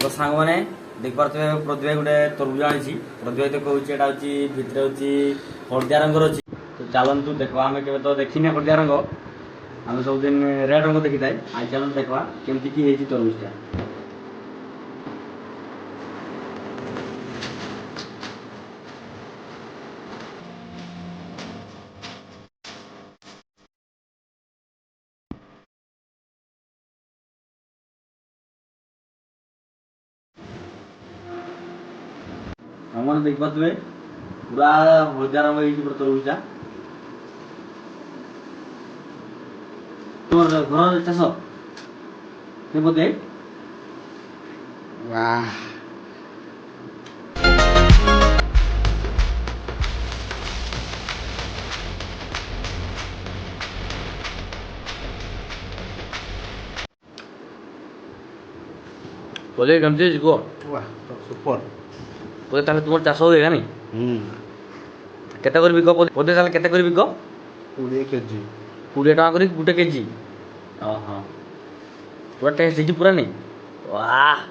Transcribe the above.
तो सांग मैंने देख पारे प्रदीप गोटे तरबुज आनी प्रदीप तो कहूँ यहाँ हूँ भितर हूँ हलदिया रंगर अच्छी तो चलतु देखा आम के तो देखने हलदिया रंग आम सब दिन रेड रंग देखी थाए आज चलते देखा केमती की तरबुजटा हमने देख पारे पूरा हलदिया रंग हो तरबुजटा तुम घर चाष बोधे वाह बोले कमती को वाह सुपर बोले ताले तुम चाष हो नहीं केते कर बिक बोधे ताले केते कर बिक 20 केजी 20 टका कर गोटे केजी ओह पूरा टेस्ट पूरा नहीं वाह